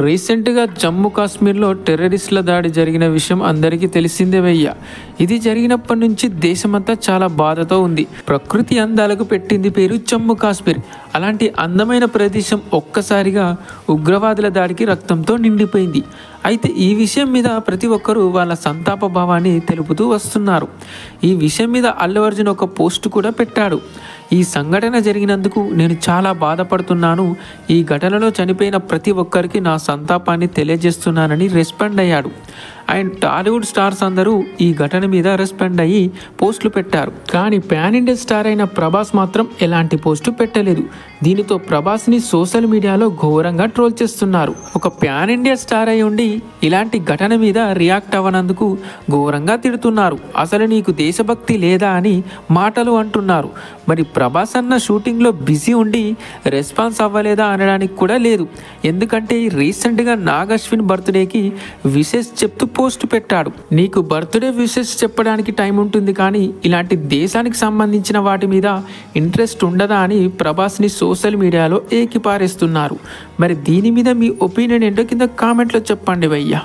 రీసెంట్గా జమ్మూ కాశ్మీర్లో టెర్రరిస్టుల దాడి జరిగిన విషయం అందరికీ తెలిసిందే భయ్యా. ఇది జరిగినప్పటి నుంచి దేశమంతా చాలా బాధతో ఉంది. ప్రకృతి అందాలకు పెట్టింది పేరు జమ్మూ కాశ్మీర్. అలాంటి అందమైన ప్రదేశం ఒక్కసారిగా ఉగ్రవాదుల దాడికి రక్తంతో నిండిపోయింది. అయితే ఈ విషయం మీద ప్రతి ఒక్కరూ వాళ్ళ సంతాప భావాన్ని తెలుపుతూ వస్తున్నారు. ఈ విషయం మీద అల్లు అర్జున్ ఒక పోస్ట్ కూడా పెట్టాడు. ఈ సంఘటన జరిగినందుకు నేను చాలా బాధపడుతున్నాను. ఈ ఘటనలో చనిపోయిన ప్రతి ఒక్కరికి నా సంతాపాన్ని తెలియజేస్తున్నానని రెస్పాండ్ అయ్యాడు. అండ్ టాలీవుడ్ స్టార్స్ అందరూ ఈ ఘటన మీద రెస్పాండ్ అయ్యి పోస్టులు పెట్టారు. కానీ పాన్ ఇండియా స్టార్ అయిన ప్రభాస్ మాత్రం ఎలాంటి పోస్టు పెట్టలేదు. దీనితో ప్రభాస్ని సోషల్ మీడియాలో ఘోరంగా ట్రోల్ చేస్తున్నారు. ఒక పాన్ ఇండియా స్టార్ అయి ఉండి ఇలాంటి ఘటన మీద రియాక్ట్ అవ్వనందుకు ఘోరంగా తిడుతున్నారు. అసలు నీకు దేశభక్తి లేదా అని మాటలు అంటున్నారు. మరి ప్రభాస్ అన్న షూటింగ్లో బిజీ ఉండి రెస్పాన్స్ అవ్వలేదా అనడానికి కూడా లేదు. ఎందుకంటే రీసెంట్గా నాగ్ అశ్విన్ బర్త్డేకి విషెస్ చెప్తూ పోస్ట్ పెట్టాడు. నీకు బర్త్డే విషెస్ చెప్పడానికి టైం ఉంటుంది, కానీ ఇలాంటి దేశానికి సంబంధించిన వాటి మీద ఇంట్రెస్ట్ ఉండదా అని ప్రభాస్ని సోషల్ మీడియాలో ఏకిపారేస్తున్నారు. మరి దీని మీద మీ ఒపీనియన్ ఏంటో కింద కామెంట్లో చెప్పండి భయ్యా.